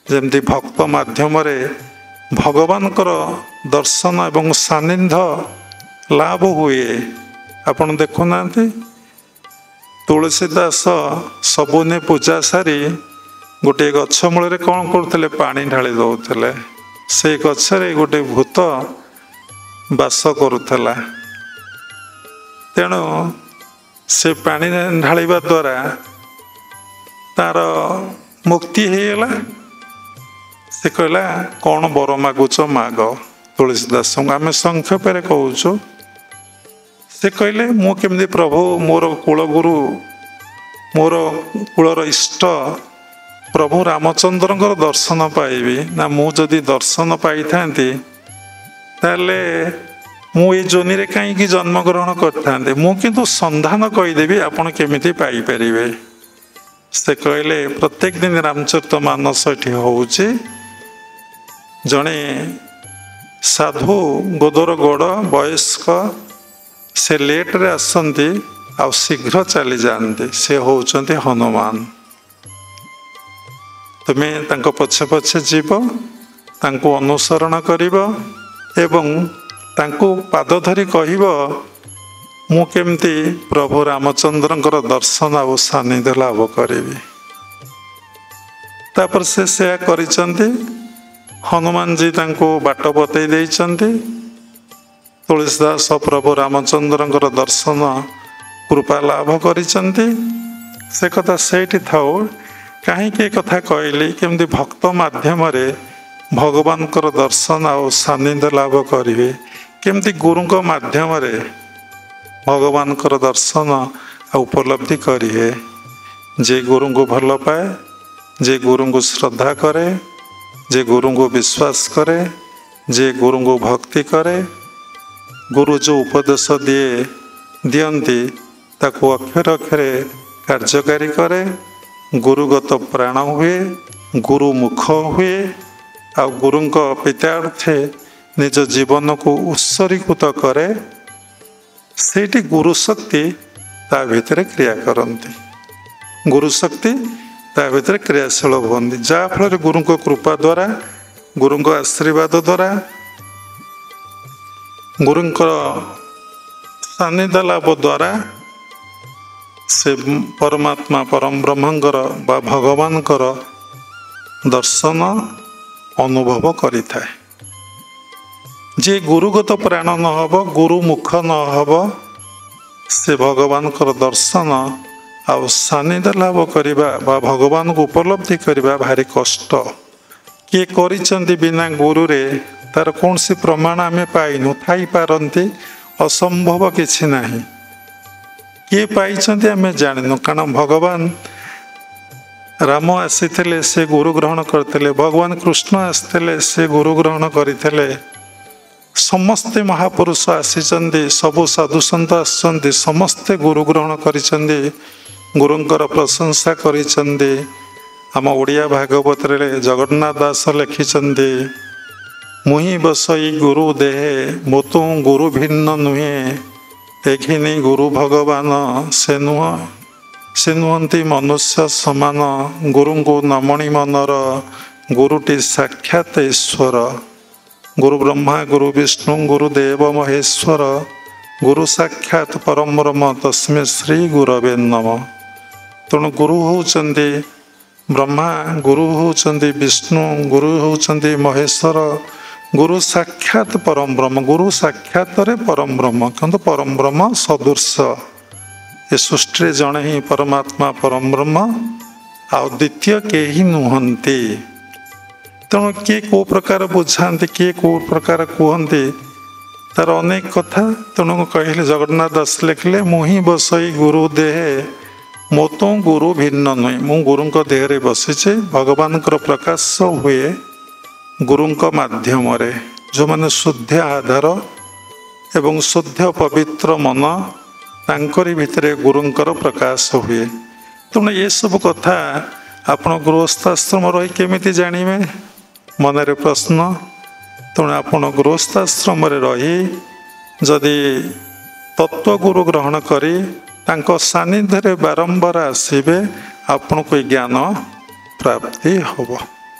ଯେମିତି ଭକ୍ତ ମାଧ୍ୟମରେ ଭଗବାନଙ୍କର ଦର୍ଶନ ଏବଂ ସାନ୍ନିଧ୍ୟ ଲାଭ ହୁଏ। ଆପଣ ଦେଖୁନାହାନ୍ତି, ତୁଳସୀ ଦାସ ସବୁଦିନେ ପୂଜା ସାରି ଗୋଟିଏ ଗଛ ମୂଳରେ କ'ଣ କରୁଥିଲେ? ପାଣି ଢାଳି ଦେଉଥିଲେ। ସେଇ ଗଛରେ ଗୋଟେ ଭୂତ ବାସ କରୁଥିଲା। ତେଣୁ ସେ ପାଣି ଢାଳିବା ଦ୍ୱାରା ତାର ମୁକ୍ତି ହେଇଗଲା। ସେ କହିଲା, କ'ଣ ବର ମାଗୁଛ ମାଗ। ତୁଳସୀ ଦାସଙ୍କୁ ଆମେ ସଂକ୍ଷେପରେ କହୁଛୁ। ସେ କହିଲେ, ମୁଁ କେମିତି ପ୍ରଭୁ ମୋର କୁଳଗୁରୁ, ମୋର କୁଳର ଇଷ୍ଟ ପ୍ରଭୁ ରାମଚନ୍ଦ୍ରଙ୍କର ଦର୍ଶନ ପାଇବି? ନା, ମୁଁ ଯଦି ଦର୍ଶନ ପାଇଥାନ୍ତି ତାହେଲେ ମୁଁ ଏ ଯୋନିରେ କାହିଁକି ଜନ୍ମଗ୍ରହଣ କରିଥାନ୍ତି? ମୁଁ କିନ୍ତୁ ସନ୍ଧାନ କହିଦେବି ଆପଣ କେମିତି ପାଇପାରିବେ। ସେ କହିଲେ, ପ୍ରତ୍ୟେକ ଦିନ ରାମଚରିତମାନସ ଏଠି ହେଉଛି। ଜଣେ ସାଧୁ ଗୋଦର ଗୋଡ଼ ବୟସ୍କ, ସେ ଲେଟ୍ରେ ଆସନ୍ତି ଆଉ ଶୀଘ୍ର ଚାଲିଯାଆନ୍ତି। ସେ ହେଉଛନ୍ତି ହନୁମାନ। ତୁମେ ତାଙ୍କ ପଛେ ପଛେ ଯିବ, ତାଙ୍କୁ ଅନୁସରଣ କରିବ ଏବଂ ତାଙ୍କୁ ପାଦ ଧରି କହିବ, ମୁଁ କେମିତି ପ୍ରଭୁ ରାମଚନ୍ଦ୍ରଙ୍କର ଦର୍ଶନ ଆଉ ସାନ୍ନିଧ୍ୟ ଲାଭ କରିବି। ତାପରେ ସେ ସେୟା କରିଛନ୍ତି। ହନୁମାନଜୀ ତାଙ୍କୁ ବାଟ ବତେଇ ଦେଇଛନ୍ତି। ତୁଳସୀଦାସ ପ୍ରଭୁ ରାମଚନ୍ଦ୍ରଙ୍କର ଦର୍ଶନ କୃପା ଲାଭ କରିଛନ୍ତି। ସେ କଥା ସେଇଠି ଥାଉ। କାହିଁକି ଏ କଥା କହିଲି? କେମିତି ଭକ୍ତ ମାଧ୍ୟମରେ ଭଗବାନଙ୍କର ଦର୍ଶନ ଆଉ ସାନ୍ନିଧ୍ୟ ଲାଭ କରିବେ, କେମିତି ଗୁରୁଙ୍କ ମାଧ୍ୟମରେ ଭଗବାନଙ୍କର ଦର୍ଶନ ଆଉ ଉପଲବ୍ଧି କରିବେ। ଯେ ଗୁରୁଙ୍କୁ ଭଲ ପାଏ, ଯେ ଗୁରୁଙ୍କୁ ଶ୍ରଦ୍ଧା କରେ, ଯେ ଗୁରୁଙ୍କୁ ବିଶ୍ୱାସ କରେ, ଯେ ଗୁରୁଙ୍କୁ ଭକ୍ତି କରେ, ଗୁରୁ ଯେଉଁ ଉପଦେଶ ଦିଅନ୍ତି ତାକୁ ଅକ୍ଷରେ ଅକ୍ଷରେ କାର୍ଯ୍ୟକାରୀ କରେ, ଗୁରୁଗତ ପ୍ରାଣ ହୁଏ, ଗୁରୁ ମୁଖ ହୁଏ ଆଉ ଗୁରୁଙ୍କ ପିତାର୍ଥେ ନିଜ ଜୀବନକୁ ଉତ୍ସର୍ଗୀକୃତ କରେ, ସେଇଠି ଗୁରୁ ଶକ୍ତି ତା ଭିତରେ କ୍ରିୟା କରନ୍ତି। ଗୁରୁ ଶକ୍ତି ତା ଭିତରେ କ୍ରିୟାଶୀଳ ହୁଅନ୍ତି, ଯାହାଫଳରେ ଗୁରୁଙ୍କ କୃପା ଦ୍ୱାରା, ଗୁରୁଙ୍କ ଆଶୀର୍ବାଦ ଦ୍ୱାରା, ଗୁରୁଙ୍କର ସାନ୍ନିଧ୍ୟ ଲାଭ ଦ୍ୱାରା ସେ ପରମାତ୍ମା ପରମ ବ୍ରହ୍ମଙ୍କର ବା ଭଗବାନଙ୍କର ଦର୍ଶନ ଅନୁଭବ କରିଥାଏ। ଯେ ଗୁରୁଗତ ପ୍ରାଣ ନ ହେବ, ଗୁରୁ ମୁଖ ନ ହେବ, ସେ ଭଗବାନଙ୍କର ଦର୍ଶନ ଆଉ ସାନ୍ନିଧ୍ୟ ଲାଭ କରିବା ବା ଭଗବାନଙ୍କୁ ଉପଲବ୍ଧି କରିବା ଭାରି କଷ୍ଟ। କିଏ କରିଛନ୍ତି ବିନା ଗୁରୁରେ, ତାର କୌଣସି ପ୍ରମାଣ ଆମେ ପାଇନୁ। ଥାଇପାରନ୍ତି, ଅସମ୍ଭବ କିଛି ନାହିଁ। କିଏ ପାଇଛନ୍ତି ଆମେ ଜାଣିନୁ। କାରଣ ଭଗବାନ ରାମ ଆସିଥିଲେ, ସେ ଗୁରୁ ଗ୍ରହଣ କରିଥିଲେ। ଭଗବାନ କୃଷ୍ଣ ଆସିଥିଲେ, ସେ ଗୁରୁ ଗ୍ରହଣ କରିଥିଲେ। ସମସ୍ତେ ମହାପୁରୁଷ ଆସିଛନ୍ତି, ସବୁ ସାଧୁସନ୍ଥ ଆସିଛନ୍ତି, ସମସ୍ତେ ଗୁରୁ ଗ୍ରହଣ କରିଛନ୍ତି, ଗୁରୁଙ୍କର ପ୍ରଶଂସା କରିଛନ୍ତି। ଆମ ଓଡ଼ିଆ ଭାଗବତରେ ଜଗନ୍ନାଥ ଦାସ ଲେଖିଛନ୍ତି, ମୁହିଁ ବସଇ ଗୁରୁ ଦେହେ, ମୋତୁ ଗୁରୁ ଭିନ୍ନ ନୁହେଁ, ଏଘିନି ଗୁରୁ ଭଗବାନ, ସେ ନୁହନ୍ତି ମନୁଷ୍ୟ ସମାନ, ଗୁରୁଙ୍କୁ ନମଣି ମନର, ଗୁରୁଟି ସାକ୍ଷାତ ଈଶ୍ୱର। ଗୁରୁ ବ୍ରହ୍ମା ଗୁରୁ ବିଷ୍ଣୁ ଗୁରୁଦେବ ମହେଶ୍ୱର, ଗୁରୁ ସାକ୍ଷାତ ପରମ ବ୍ରହ୍ମ ତସ୍ମୈ ଶ୍ରୀ ଗୁରବେ ନମଃ। ତେଣୁ ଗୁରୁ ହେଉଛନ୍ତି ବ୍ରହ୍ମା, ଗୁରୁ ହେଉଛନ୍ତି ବିଷ୍ଣୁ, ଗୁରୁ ହେଉଛନ୍ତି ମହେଶ୍ୱର, ଗୁରୁ ସାକ୍ଷାତ ପରମ ବ୍ରହ୍ମ। ଗୁରୁ ସାକ୍ଷାତରେ ପରମ ବ୍ରହ୍ମ, କିନ୍ତୁ ପରମ ବ୍ରହ୍ମ ସଦୃଶ ଏ ସୃଷ୍ଟିରେ ଜଣେ ହିଁ ପରମାତ୍ମା ପରମ ବ୍ରହ୍ମ, ଆଉ ଦ୍ୱିତୀୟ କେହି ନୁହନ୍ତି। ତେଣୁ କିଏ କେଉଁ ପ୍ରକାର ବୁଝାନ୍ତି, କିଏ କେଉଁ ପ୍ରକାର କୁହନ୍ତି, ତାର ଅନେକ କଥା। ତେଣୁ କହିଲେ, ଜଗନ୍ନାଥ ଦାସ ଲେଖିଲେ, ମୁଁ ହିଁ ବସଇ ଗୁରୁ ଦେହେ, ମୋତୁ ଗୁରୁ ଭିନ୍ନ ନୁହେଁ। ମୁଁ ଗୁରୁଙ୍କ ଦେହରେ ବସିଛି। ଭଗବାନଙ୍କର ପ୍ରକାଶ ହୁଏ ଗୁରୁଙ୍କ ମାଧ୍ୟମରେ। ଯେଉଁମାନେ ଶୁଦ୍ଧ ଆଧାର ଏବଂ ଶୁଦ୍ଧ ପବିତ୍ର ମନ, ତାଙ୍କରି ଭିତରେ ଗୁରୁଙ୍କର ପ୍ରକାଶ ହୁଏ। ତେଣୁ ଏସବୁ କଥା ଆପଣ ଗୃହସ୍ଥାଶ୍ରମ ରହି କେମିତି ଜାଣିବେ? ମନରେ ପ୍ରଶ୍ନ। ତେଣୁ ଆପଣ ଗୃହସ୍ଥାଶ୍ରମରେ ରହି ଯଦି ତତ୍ତ୍ୱଗୁରୁ ଗ୍ରହଣ କରି ତାଙ୍କ ସାନ୍ନିଧ୍ୟରେ ବାରମ୍ବାର ଆସିବେ, ଆପଣଙ୍କୁ ଜ୍ଞାନ ପ୍ରାପ୍ତି ହେବ।